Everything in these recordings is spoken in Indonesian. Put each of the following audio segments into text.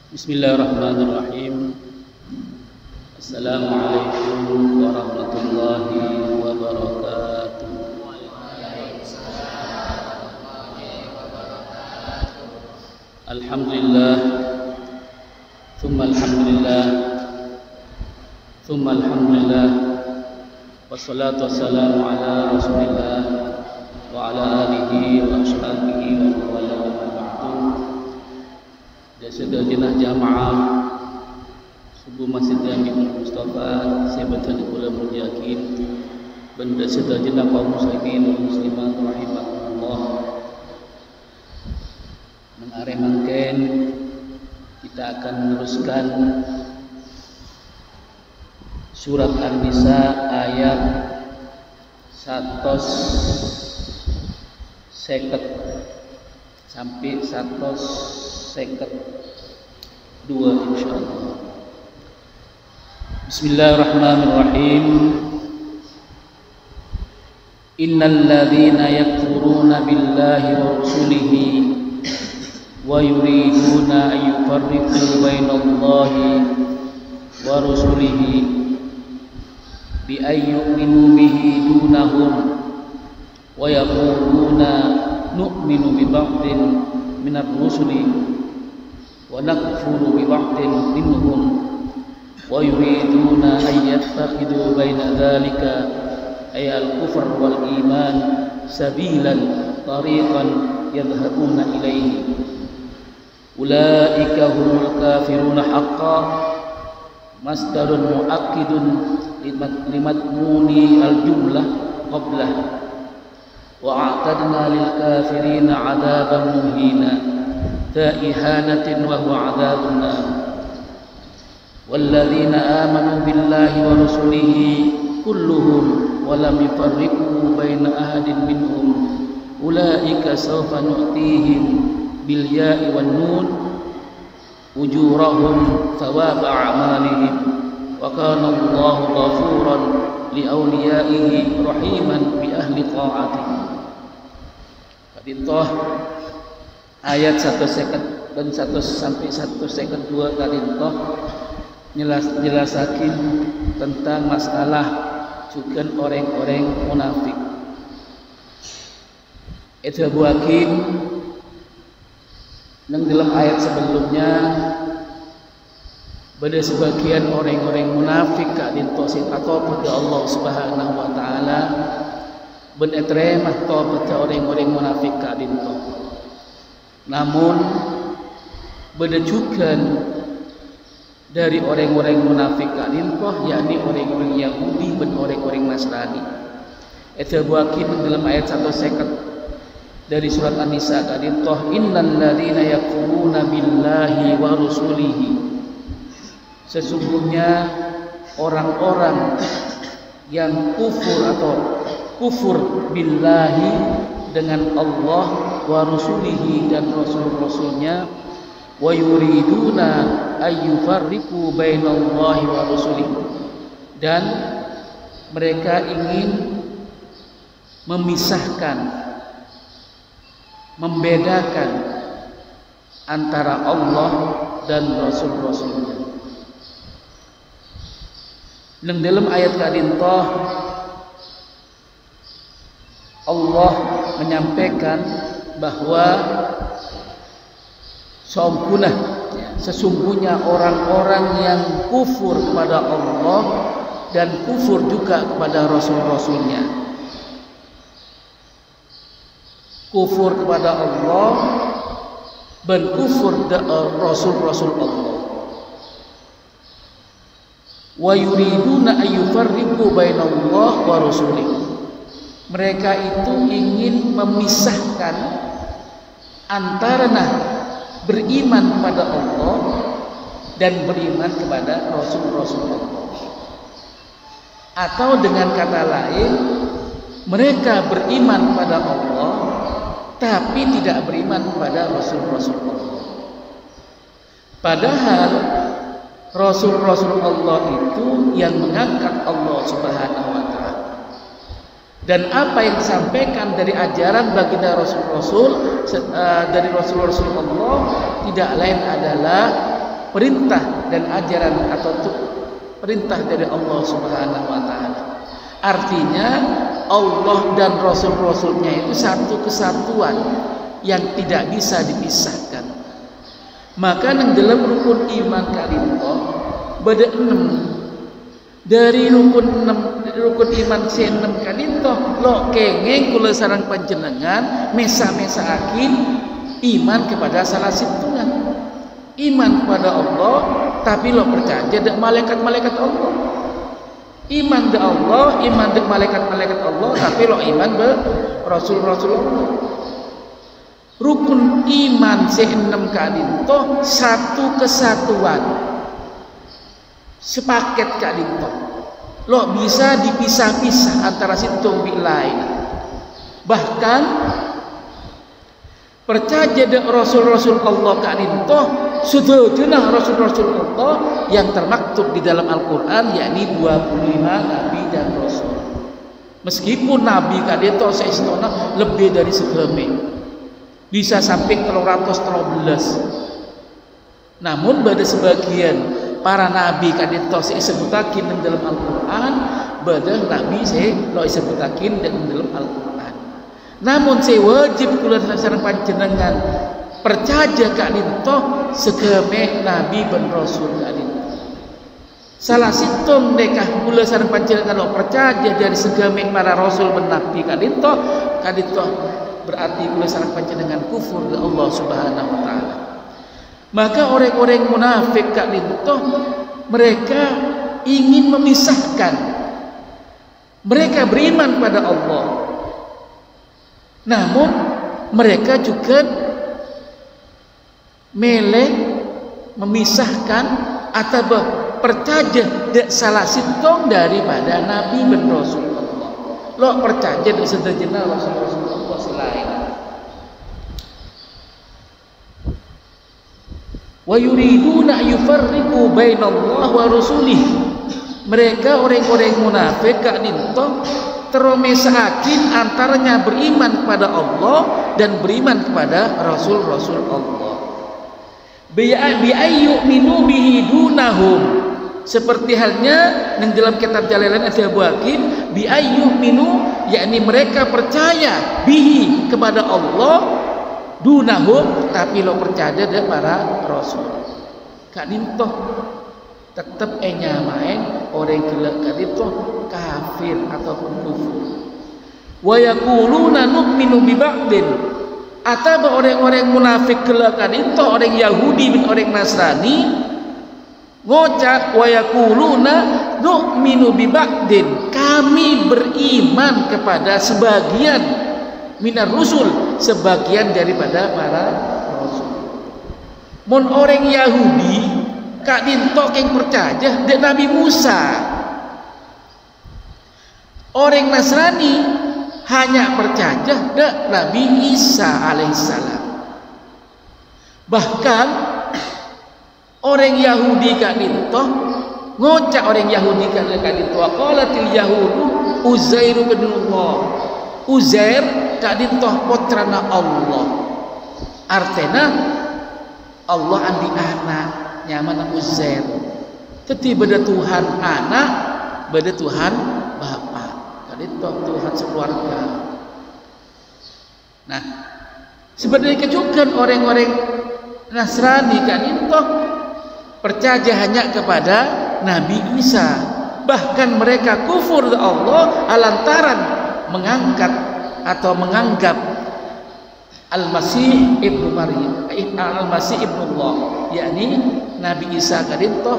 Bismillahirrahmanirrahim. Assalamualaikum warahmatullahi wabarakatuh. Alhamdulillah, thumma alhamdulillah, thumma alhamdulillah, wassalatu wassalamu ala rasulillah wa ala alihi wa ashabihi wa wala wa ba'du. Jasa jenah jamaah subuh Masjid Jami Mustafa saya bertanya pula yakin benda sedar jenah kaum muslimin dan muslimat rahimahullah. Mengareh mangken kita akan meneruskan surat An-Nisa ayat 150 sampai 152 insyaallah. Bismillahirrahmanirrahim. Innal ladzina yakfuruna billahi wa rusulihi wa yuriduna an yufarriqu bainallahi wa rusulihi bi ay yu'minu bihi dunahum wa yaquluna nu'minu bi ba'din minar rusuli wa nakfuru bi ba'din minhum wa yuriduna an yattakhidhu baina dhalika ay al-kufr wal iman sabilan tariqan yadhhabuna ilayhi ulaika humul kafiruna haqqan masdarun muakkidun limadmuni al-jumlah qablah wa a'tadna lil kafirina 'adaban muhina ta ihanatin wa huwa 'adabun nar walladzina amanu billahi wa rasulihi kulluhum wa lam yufarriqu baina ahadin minhum ulaika sawfa nu'tihim bil ya'i wan nun ujurahum thawaba a'malihim wa kana Allahu ghafuran li awliyaihi rahiman bi ahli ta'atihi. Kadintoh ayat 1 dan 1 sampai 152 kadintoh jelasakin tentang masalah juga orang-orang munafik. Itu buakin yang dalam ayat sebelumnya pada sebagian orang-orang munafik kadintosin atau pada Allah Subhanahu wa taala benetremah to pada orang-orang munafik kadinto. Namun bedejukan dari orang-orang munafik kadinto yakni orang-orang Yahudi dan orang-orang Nasrani. Itu buakin dalam ayat 150 dari surat An-Nisa kadinto innal ladzina yakfuruna billahi wa rusulihi. Sesungguhnya orang-orang yang kufur atau kufur billahi dengan Allah wa rusulihi dan rasul-rasulnya wa yuriduna ayyufarriqu bainallahi wa rusulihi dan mereka ingin memisahkan membedakan antara Allah dan rasul-rasulnya. Nang dalam ayat kadintoh Allah menyampaikan bahwa sesungguhnya orang-orang yang kufur kepada Allah dan kufur juga kepada rasul-rasulnya. Kufur kepada Allah dan kufur rasul-rasul Allah. Wa yuriduna ayyufarriqu bainallahi wa rasulihi. Mereka itu ingin memisahkan antara beriman kepada Allah dan beriman kepada rasul-rasul Allah. Atau dengan kata lain, mereka beriman kepada Allah tapi tidak beriman kepada rasul-rasul Allah. Padahal rasul-rasul Allah itu yang mengangkat Allah Subhanahu wa taala. Dan apa yang disampaikan dari ajaran baginda Rasul-Rasul dari Rasul-Rasul Allah tidak lain adalah perintah dan ajaran atau perintah dari Allah Subhanahu wa taala. Artinya Allah dan Rasul-Rasulnya itu satu kesatuan yang tidak bisa dipisahkan. Maka nang dalam rukun iman kalito beda 6. Dari rukun iman se-6 kalito lo kengeng kula sareng panjenengan mesa-mesa akin iman kepada salah situnan. Iman kepada Allah tapi lo percaya ada malaikat-malaikat Allah. Iman ke Allah, iman ke malaikat-malaikat Allah, tapi lo iman ke Rasul-Rasul Allah. Rukun iman se-6 kali itu satu kesatuan, sepaket kali itu. Lo bisa dipisah-pisah antara situng bi lain. Bahkan percaya ada Rasul-Rasul Allah kali itu sudah jenah Rasul-Rasul Allah yang termaktub di dalam Al-Quran, yakni 25 Nabi dan Rasul. Meskipun Nabi kadito seistona lebih dari segeme, bisa sampai 313. Namun pada sebagian para Nabi kadito disebutakin dalam Al-Quran, pada Nabi saya lo disebutakin dalam Al-Quran. Namun saya wajib kula sareng panjenengan percaya kadito segeme Nabi dan Rasul kadito. Salah situng dekah kula sareng panjenengan lo percaya dari segeme para Rasul dan Nabi kadito berarti kula sareng panjenengan kufur ke Allah Subhanahu wa taala. Maka orang-orang munafik kadito mereka ingin memisahkan. Mereka beriman pada Allah, namun mereka juga memisahkan atau percaya dek salah sitong daripada Nabi dan Rasul Allah. Lo percaya dek sedajana Rasul Allah selain. Wa yuriduna yufarriqu bainallah wa rasulih. Mereka orang-orang munafik kak dinto teromesakin antaranya beriman kepada Allah dan beriman kepada Rasul-Rasul Allah. Bi ayyuminu bihi dunahum, seperti halnya yang dalam kitab Jalalain ada buakin bi ayyuminu, yakni mereka percaya bihi kepada Allah, dunahum tapi lo percaya ada para Rasul. Kak dinto tetap nyamain orang gelak kadito kafir ataupun kufur. Wa yaquluna nu'minu bi ba'din, atau orang-orang munafik gelak kadito orang Yahudi dan orang Nasrani ngocak wa yaquluna nu'minu bi ba'din, kami beriman kepada sebagian minar rusul, sebagian daripada para rasul. Mon orang Yahudi kak dintok yang percaya dek Nabi Musa. Orang Nasrani hanya percaya dek Nabi Isa alaihissalam. Bahkan orang Yahudi kak dintok ngocak orang Yahudi kak dintok qalatil yahudu Uzairu bin Allah. Uzair kak dintok putrana Allah. Artinya Allah andi anak nyaman Uzair. Jadi beda Tuhan anak, beda Tuhan Bapa. Kadito Tuhan sekeluarga. Nah, sebenarnya juga orang-orang Nasrani kadito percaya hanya kepada Nabi Isa. Bahkan mereka kufur ke Allah lantaran mengangkat atau menganggap Al-Masih ibnu Maryam, Al-Masih ibnu Allah, yakni Nabi Isa kadinto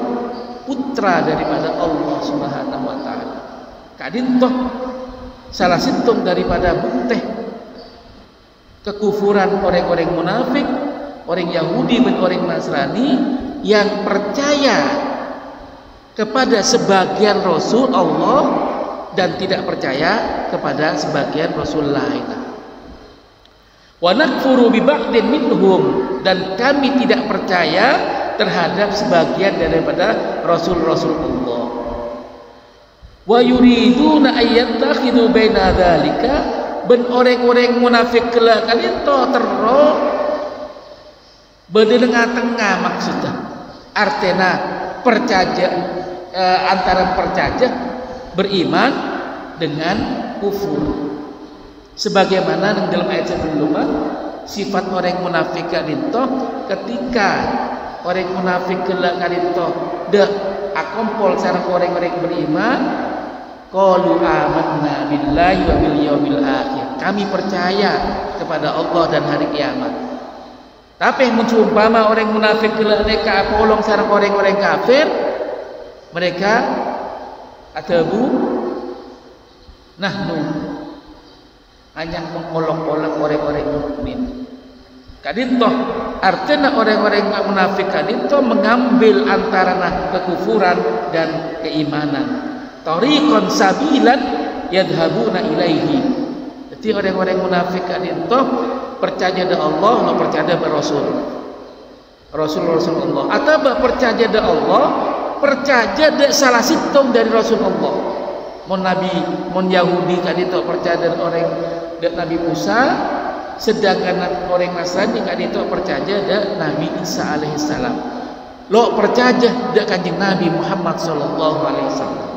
putra daripada Allah Subhanahu wa taala. Kadinto salah situng daripada bukti kekufuran orang-orang munafik, orang Yahudi dan orang Nasrani yang percaya kepada sebagian Rasul Allah dan tidak percaya kepada sebagian Rasul lain. Wa nakfuru bi ba'din minhum, dan kami tidak percaya terhadap sebagian daripada rasul-rasul Allah. Wa yuriduna ayyattakhidhu baina dzalika, ben orang-orang munafik kelak kalian to tero bede tengah-tengah maksudnya artena percaja antara percaja beriman dengan kufur. Sebagaimana dalam ayat sebelumnya sifat orang munafik kadinto ketika orang munafik kelak kadinto de akompol sareng orang-orang beriman qalu amanna billahi wa bil yaumil akhir. Kami percaya kepada Allah dan hari kiamat. Tapi muncul umpama orang munafik kelak mereka polong sareng orang-orang kafir, mereka atabu nahnu hanya mengolok-olok orang-orang mukmin. Kadinto artinya orang-orang munafik kadinto mengambil antara kekufuran dan keimanan. Tariqan sabilan yadhabuna ilaihi. Jadi orang-orang munafik kadinto percaya pada Allah, no percaya pada Rasul Allah. Atau percaya pada Allah, percaya pada salah situng dari Rasulullah. Mon Nabi, mon Yahudi kadinto percaya pada orang Nabi Musa, sedangkan orang Nasrani kadinto percaya pada Nabi Isa alaihissalam. Lo percaya pada kanjeng Nabi Muhammad sallallahu alaihi wasallam.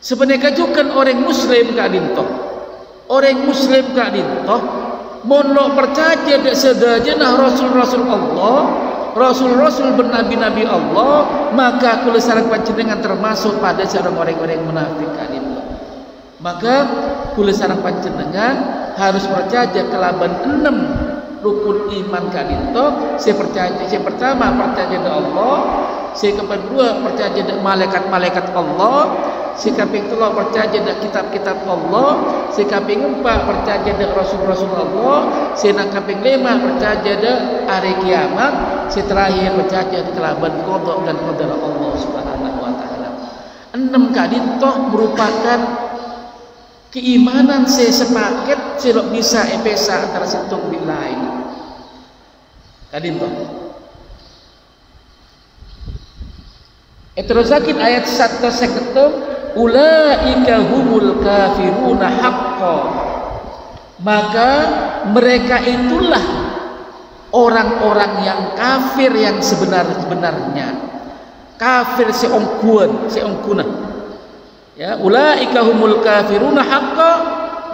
Sebenarnya juga orang Muslim kadinto, orang Muslim kadinto, mon lo percaya pada sedajana Rasul Allah, Rasul-Rasul bernabi-nabi Allah, maka kula sareng panjenengan termasuk pada sareng orang-orang munafik kadinto. Maka kula sareng panjenengan harus percaya kelaban 6 rukun iman kadinto. Saya pertama percaya pada Allah, saya kedua percaya pada malaikat-malaikat Allah, saya kaping 3 percaya pada kitab-kitab Allah, saya kaping 4 percaya pada rasul-rasul Allah, saya kaping 5 percaya pada hari kiamat, saya terakhir percaya pada kelaban qada dan qadar Allah Subhanahu wa taala. 6 kadinto merupakan keimanan saya sepaket silok bisa epesa antara situng bil lain kadinto. Terus sakit ayat 1 ulaika humul kafiruna haqqo, maka mereka itulah orang-orang yang kafir yang sebenar-benarnya, kafir seongkuna. Ya, ulaika humul kafiruna haqqo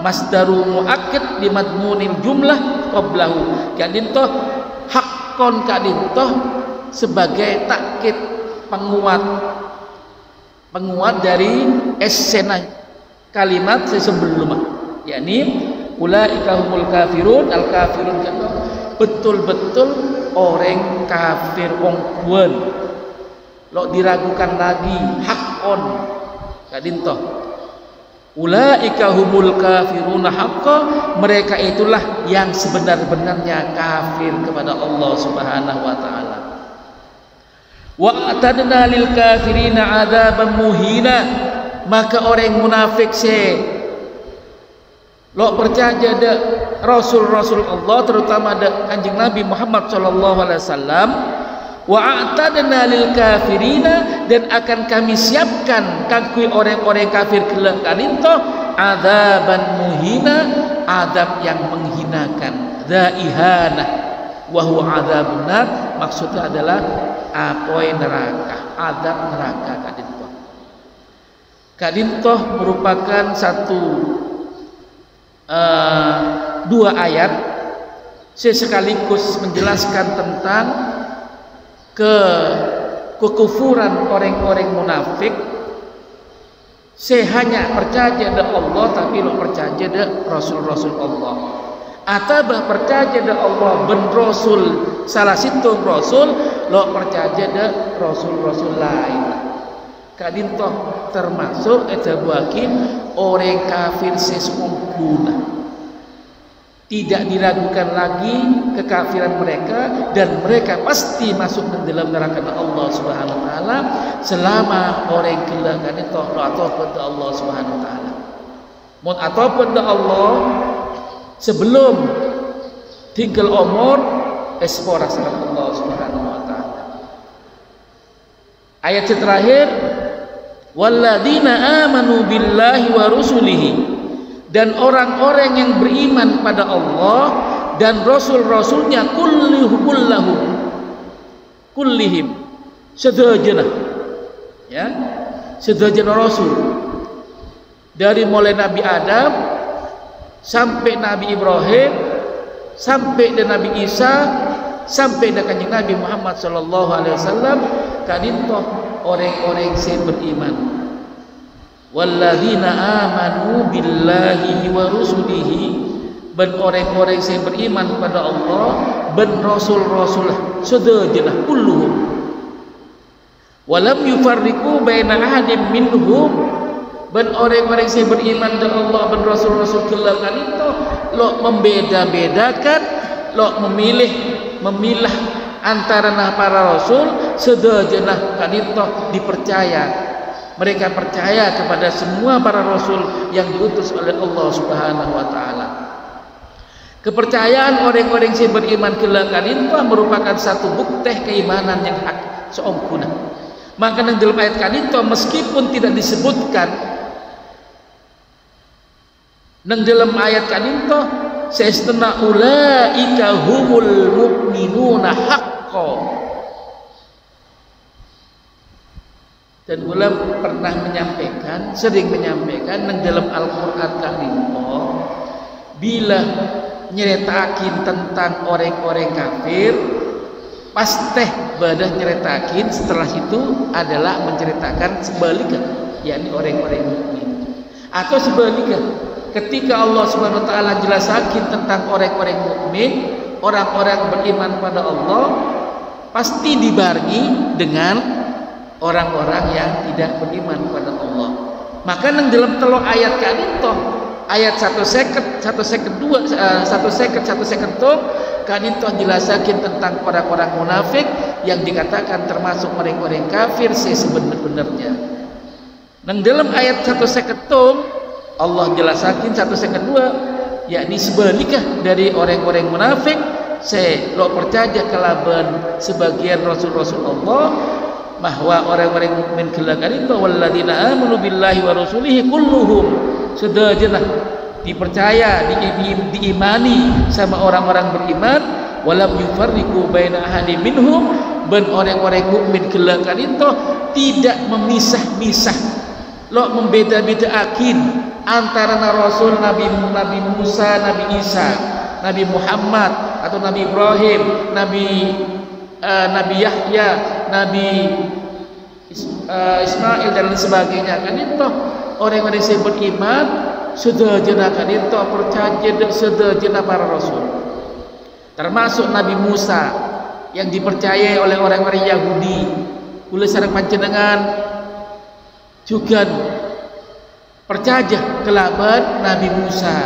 masdaru muakkid di madmunil jumlah qablahu. Kadinto haqqon kadinto sebagai takkid penguat dari esena kalimat sebelumnya, yakni ulaika humul kafirun, al kafirun kan betul-betul orang kafir ongkuan, lo diragukan lagi haqqon kadinto ulaika humul kafiruna haqqo, mereka itulah yang sebenar-benarnya kafir kepada Allah Subhanahu wa taala. Wa atadna lil kafirina adzaban muhina, maka orang munafik lo percaya ada rasul-rasul Allah, terutama ada kanjeng Nabi Muhammad sallallahu alaihi wasallam. Wa a'tadna lil kafirina, dan akan kami siapkan kanggo orang-orang kafir kelak kadinto adzaban muhina, adab yang menghinakan, dzaihana wa huwa adzabun nar, maksudnya adalah apoi neraka, adab neraka kadinto. Kadinto merupakan dua ayat sekaligus menjelaskan tentang kekufuran orang-orang munafik. Saya hanya percaya pada Allah tapi lo percaya pada rasul-rasul Allah, atau percaya pada Allah ben rasul salah situng rasul, lo percaya pada rasul-rasul lain. Kadinto termasuk etabuakin orang kafir sesungguhnya, tidak diragukan lagi kekafiran mereka, dan mereka pasti masuk ke dalam neraka Allah Subhanahu wa taala selama orang kelangan itu atau pada Allah Subhanahu wa taala. Mun atau pada Allah sebelum tinggal umur espora sama Allah Subhanahu wa taala. Ayat terakhir walladzina amanu billahi wa rusulihi, dan orang-orang yang beriman pada Allah dan rasul-rasulnya kullihim sedajana ya, sedajana rasul dari mulai Nabi Adam sampai Nabi Ibrahim sampai dan Nabi Isa sampai dan kanjeng Nabi Muhammad sallallahu alaihi wasallam kadintoh orang-orang yang beriman. Walladzina amanu billahi wa rusulihi, ben orang-orang yang beriman kepada Allah ben rasul-rasul sedajana kulluhum walam yufarriqu baina ahadin minhum, ben orang-orang yang beriman kepada Allah ben rasul-rasul kelangan itu lo membeda-bedakan, lo memilah antara para rasul sedajana kanito dipercaya. Mereka percaya kepada semua para rasul yang diutus oleh Allah Subhanahu wa taala. Kepercayaan orang-orang yang beriman kelangan itu merupakan satu bukti keimanan yang hak seongkuna. Maka dalam ayat kanito meskipun tidak disebutkan nang dalam ayat kanito sestina ulaika humul mu'minuna haqqan. Dan ulama pernah menyampaikan, sering menyampaikan dalam Al-Quran kanito bila nyeritakin tentang orang-orang kafir pasti badah nyeritakin setelah itu adalah menceritakan sebaliknya, yakni orang-orang mukmin. Atau sebaliknya, ketika Allah Subhanahu wa taala jelasakin tentang orang-orang mukmin, orang-orang beriman pada Allah, pasti dibarengi dengan orang-orang yang tidak beriman kepada Allah. Maka nang dalam telo ayat kanito, ayat 152, 152 kanito jelasakin tentang orang-orang munafik yang dikatakan termasuk orang-orang kafir sebenarnya. Nang dalam ayat 152 Allah jelasakin 152, yakni sebaliknya dari orang-orang munafik lo percaya kelaban sebagian rasul-rasul Allah bahwa orang-orang mukmin kelangan itu walladzina amanu billahi wa rasulihi kulluhum sedajana dipercaya, diimani sama orang-orang beriman, walam yufarriqu baina ahadin minhum, ben orang-orang mukmin kelangan itu tidak memisah-misah, lo membeda-bedaakin antara rasul Nabi Musa, Nabi Isa, Nabi Muhammad atau Nabi Ibrahim, Nabi Yahya, Nabi Ismail dan lain sebagainya. Kan itu orang-orang yang beriman sedajana kan itu percaya sedajana para rasul. Termasuk Nabi Musa yang dipercayai oleh orang-orang Yahudi. Kula sareng panjenengan juga percaya kelaban Nabi Musa.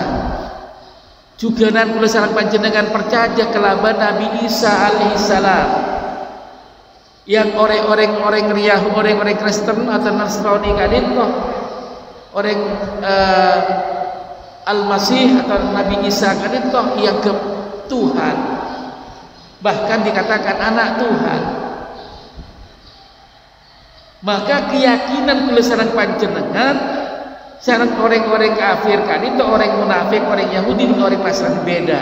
Juga nan kula sareng panjenengan percaya kelaban Nabi Isa alaihissalam. Yang orang-orang Yahudi, orang-orang Kristen atau Nasrani kadin kok orang Al-Masih atau Nabi Isa kadin kok yang ke Tuhan, bahkan dikatakan anak Tuhan. Maka keyakinan kula sareng panjenengan sareng orang-orang kafir kadin itu orang munafik, orang Yahudi dengan orang Nasrani beda.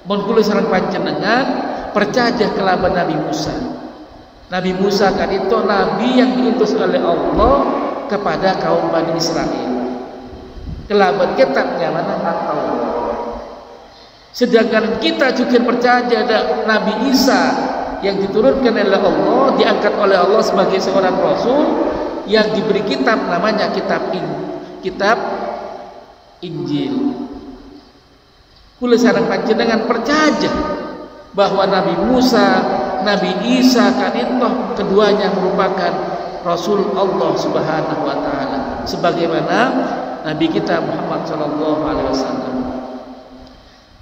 Mun kula sareng panjenengan percaya kelaban Nabi Musa. Nabi Musa kan itu nabi yang diutus oleh Allah kepada kaum Bani Israel. Kelaban kitabnya mana At-Taurat. Sedangkan kita juga percaya ada Nabi Isa yang diturunkan oleh Allah, diangkat oleh Allah sebagai seorang rasul yang diberi kitab namanya kitab Injil. Kula sareng panjenengan percaya bahwa Nabi Musa, Nabi Isa kan itu keduanya merupakan Rasul Allah Subhanahu wa taala sebagaimana Nabi kita Muhammad sallallahu alaihi wasallam.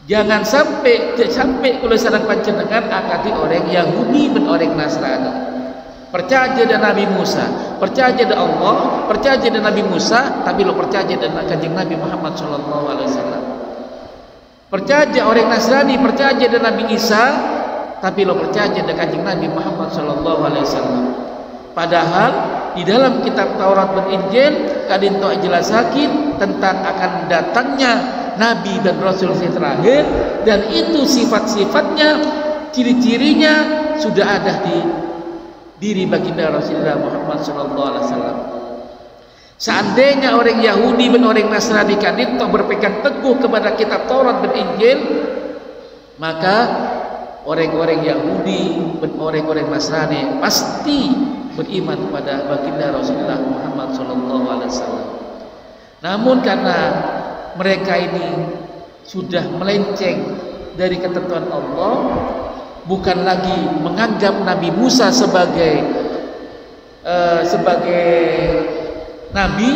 Jangan sampai kula sareng panjenengan akadi orang Yahudi dan orang Nasrani. Percaya dengan Nabi Musa, percaya dengan Allah, percaya dengan Nabi Musa, tapi lo percaya dengan kanjeng Nabi Muhammad sallallahu alaihi wasallam. Percaya orang Nasrani, percaya dengan Nabi Isa, tapi lo percaya dengan kanjeng Nabi Muhammad sallallahu alaihi wasallam. Padahal di dalam kitab Taurat dan Injil kadin to jelasakin tentang akan datangnya nabi dan rasul yang terakhir, dan itu sifat-sifatnya, ciri-cirinya sudah ada diri baginda Rasulullah Muhammad sallallahu alaihi wasallam. Seandainya orang Yahudi dan orang Nasrani kadinto berpegang teguh kepada kitab Taurat dan Injil, maka orang-orang Yahudi dan orang-orang Nasrani pasti beriman kepada baginda Rasulullah Muhammad sallallahu alaihi wasallam. Namun karena mereka ini sudah melenceng dari ketentuan Allah, bukan lagi menganggap Nabi Musa sebagai nabi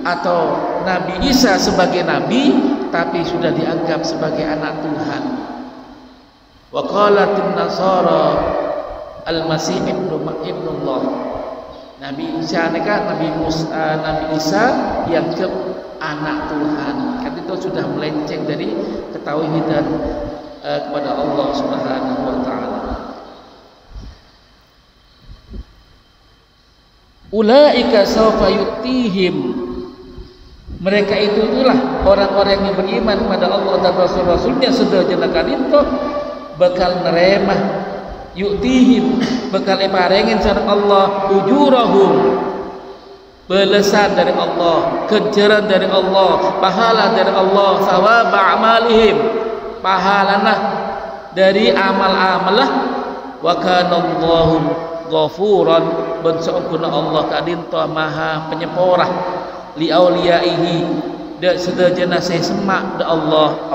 atau Nabi Isa sebagai nabi, tapi sudah dianggap sebagai anak Tuhan. Wa qalatin nasara al-masih ibnullah. Nabi Isa Nabi Isa yang ke anak Tuhan. Kan itu sudah melenceng dari ketauhidan kepada Allah Subhanahu wa taala. Ulaika sawfa yu'tihim, mereka itulah orang-orang yang beriman kepada Allah dan Rasul-Rasulnya sedaya kadinto bakal neremah yu'tihim, bakal parengin sareng Allah ujurahum, balasan dari Allah, ganjaran dari Allah, pahala dari Allah, sawab a'malihim, pahalana dari amal-amalah, wa kana Allahu ghafuran, ben sampuna Allah kadinto maha penyeporah li auliyaihi, da sedajana saya semak da Allah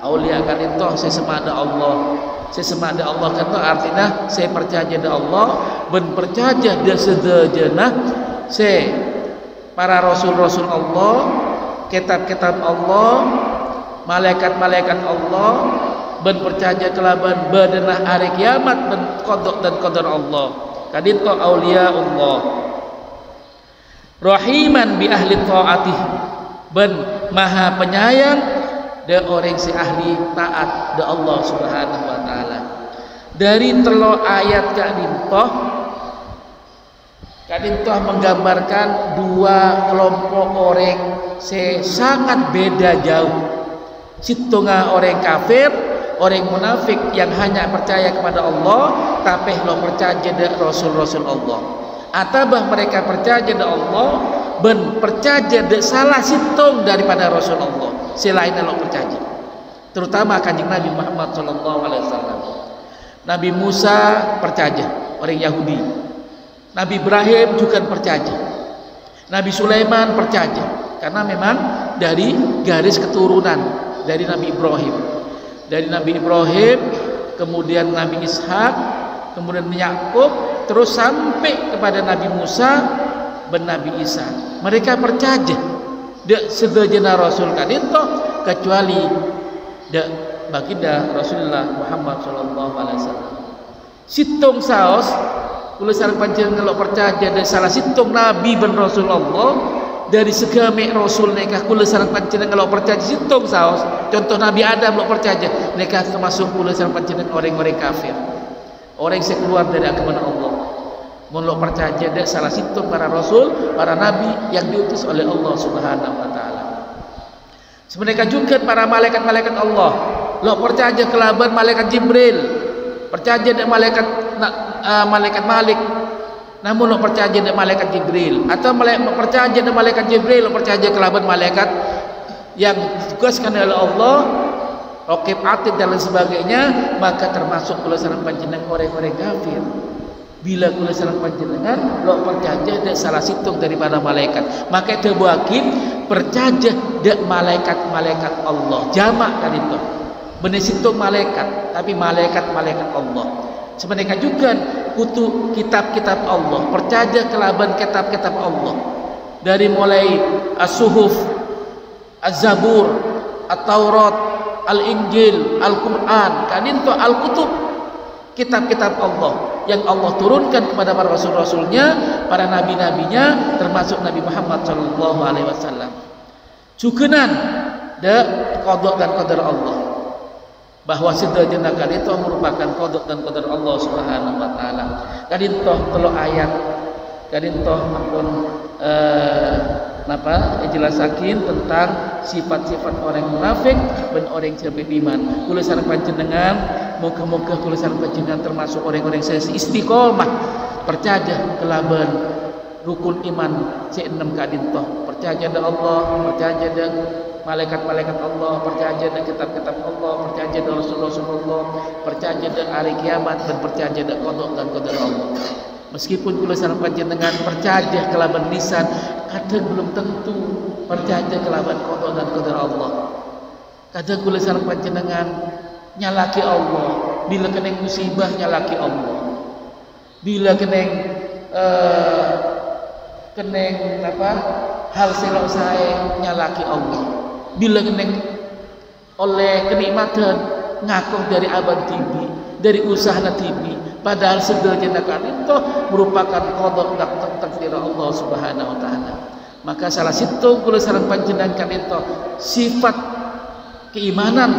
aulia kadinto saya semak da Allah. Saya semak da Allah kata artinya saya percaya da Allah, ben percaya da sedajana saya para rasul-rasul Allah, kitab-kitab Allah, malaikat-malaikat Allah, ben percaya kelaban badanah hari kiamat ben qada dan qadar Allah. Kadinto aulia Allah. Rahiman bi ahli taatih, ben maha penyayang da orang si ahli taat da Allah Subhanahu wa taala. Dari telo ayat kadinto menggambarkan dua kelompok orang sangat beda jauh. Situnga orang kafir, orang munafik yang hanya percaya kepada Allah tapi lo percaya da Rasul-Rasul Allah. Atabah mereka percaya da Allah ben percaya da salah situng daripada Rasul Allah. Selain lo percaya. Terutama kanjeng Nabi Muhammad sallallahu alaihi wasallam. Nabi Musa percaya, orang Yahudi. Nabi Ibrahim juga percaya. Nabi Sulaiman percaya karena memang dari garis keturunan dari Nabi Ibrahim. Dari Nabi Ibrahim, kemudian Nabi Ishak, kemudian Yakub, terus sampai kepada Nabi Musa dan Nabi Isa. Mereka percaya dak sedajana Rasul kadinto kecuali dak baginda Rasulullah Muhammad sallallahu alaihi wasallam. Situng saos kula sareng panjenengan lo percaya dak salah situng nabi ben Rasulullah. Dari segame rasul nikah kula sareng panjenengan lo percaya situng saos. Contoh Nabi Adam lo percaya nikah termasuk kula sareng panjenengan orang-orang kafir. Orang yang keluar dari agama Allah. Mun lo percaya dak salah situng para rasul, para nabi yang diutus oleh Allah Subhanahu wa taala. Sebenarnya juga para malaikat-malaikat Allah. Lo percaya kelaban malaikat Jibril. Percaya dak malaikat Malik. Namun lo percaya dak malaikat Jibril atau percaya dak malaikat Jibril, lo percaya kelaban malaikat yang ditugaskan oleh Allah, Raqib Atid dan lain sebagainya, maka termasuk kula sareng panjenengan orang-orang kafir. Bila kula sareng panjenengan lo percaya dak salah situng daripada malaikat, maka itu wajib percaya dak malaikat-malaikat Allah. Jamak kan itu. Bener situng malaikat, tapi malaikat-malaikat Allah. Sebenarnya juga kutu kitab-kitab Allah, percaya kelaban kitab-kitab Allah. Dari mulai As-Suhuf, Az-Zabur, At-Taurat, Al-Injil, Al-Quran, kadinto Al-Kutub, kitab-kitab Allah yang Allah turunkan kepada para rasul-rasulnya, para nabi-nabinya, termasuk Nabi Muhammad sallallahu alaihi wasallam. Jugenan da qada dan qadar Allah, bahwa sedajana kadinto merupakan qada dan qadar Allah Subhanahu wa taala. Kadinto telo ayat kadinto ampun jelasakin tentang sifat-sifat orang munafik dan orang yang beriman. Kula sareng panjenengan moga-moga kula sareng panjenengan termasuk orang-orang yang istiqomah percaya kelaban rukun iman C6 kadintoh, percaya dengan Allah, percaya dengan malaikat-malaikat Allah, percaya dengan kitab-kitab Allah, percaya dengan Rasulullah, percaya dengan hari kiamat, dan percaya dengan qada dan qadar Allah. Meskipun kula sareng panjenengan percaya kelaban lisan, kadang belum tentu percaya kelaban qada dan qadar Allah. Kadang kula sareng panjenengan nyalaki Allah, bila kena musibah nyalaki Allah. Bila kena hal selok saya nyalaki Allah. Bila kena oleh kenikmatan ngakuh dari abad tibi, dari usaha tibi, padahal sebenarnya itu merupakan qada dan takdir Allah Subhanahu wa taala. Maka salah satu kula sareng panjenengan itu sifat keimanan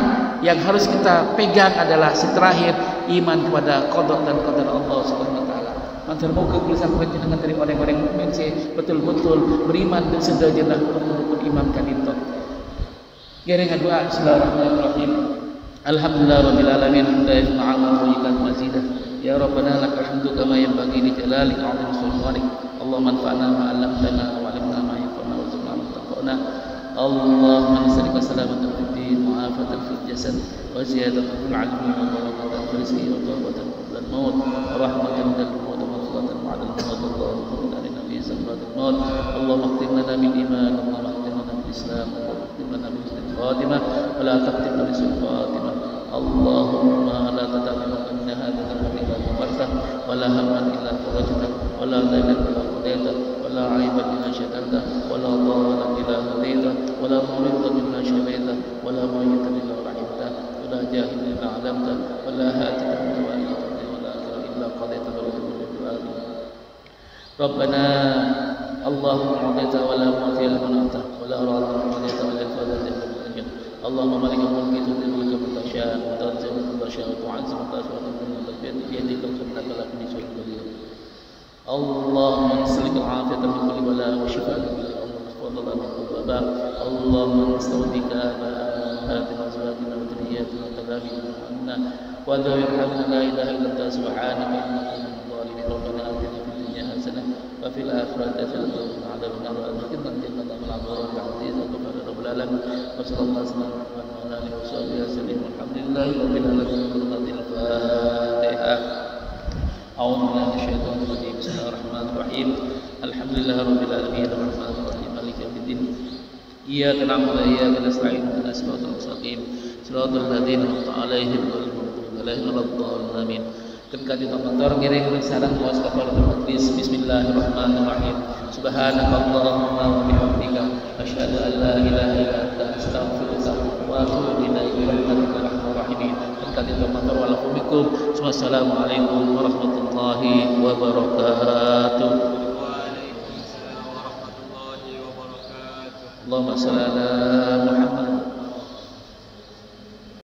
yang harus kita pegang adalah terakhir iman kepada qada dan qadar Allah Subhanahu wa taala. Maka moga kula sareng panjenengan dari orang-orang mukmin betul-betul beriman dan sedaya rukun iman kan itu. Giring doa bismillahirrahmanirrahim. Alhamdulillahirabbil alamin hamdan yasma'u wa yukan mazidah. Ya rabbana lakal hamdu kama yanbaghi li jalalika 'azimi sultanik. Allahumma anfa'na ma 'allamtana wa 'allimna ma yanfa'una warzuqna ma tanfa'una. Allahumma nas'aluka salamatan fid din wa 'afatan fil jasad wa ziyadatan fil 'ilmi wa barakatan fil rizqi wa tawbatan qabla al-maut wa rahmatan minal maut wa maghfiratan ba'da al-maut. Allahumma salli 'ala nabiyyina sakratil maut. Allahumma khtim lana bil iman, Allahumma khtim lana bil islam, Allahumma khtim lana bil خاتمة ولا تختم بسوء خاتمة. اللهم لا تدع لنا هذا الذنب إلا غفرته ولا هما إلا فرجته ولا دينا إلا قضيته ولا عيبا إلا شتمته ولا ضالا إلا هديته ولا مريضا إلا شفيته ولا ميتا إلا رحمته ولا جاهلا إلا علمته ولا هاتفا إلا تقضي ولا آخرا إلا قضيته ولا تمر بآخره. ربنا اللهم أعطيت ولا معطي لمن أعطى ولا راض من قضيت ولا فاضل. اللهم مالك الملك تؤتي الملك من تشاء وتنزع من تشاء وتعز من تشاء وتذل من بيدك الخير انك على كل شيء قدير. اللهم نسألك العافية من كل بلاء وشفاء من كل امر وفضلا من كل وباء. اللهم نستودعك آباءنا وأمهاتنا وأزواجنا وذرياتنا وكلامنا وعنا وذوي ارحامنا لا إله إلا أنت سبحانك إنا كنا من الظالمين. ربنا آتنا في الدنيا حسنة وفي الآخرة حسنة وقنا عذاب النار وأدخلنا الجنة مع الأبرار العزيز وغفر رب العالمين. وصلى الله وسلم على آله وصحبه وسلم والحمد لله رب العالمين. الفاتحة. أعوذ بالله من الشيطان الرجيم. بسم الله الرحمن الرحيم. الحمد لله رب العالمين الرحمن الرحيم مالك يوم الدين. إياك نعبد وإياك نستعين اهدنا الصراط المستقيم صراط الذين أنعمت عليهم غير المغضوب عليهم ولا الضالين آمين. Ketika motor ngiring sareng was kafaratul majlis. Bismillahirrahmanirrahim. Subhanakallahumma wa bihamdika asyhadu an la ilaha illa anta astaghfiruka wa atubu ilaik. Innaka arhamur rahimin. Ketika motor walaikumikum. Wassalamualaikum warahmatullahi wabarakatuh. Allahumma shalli ala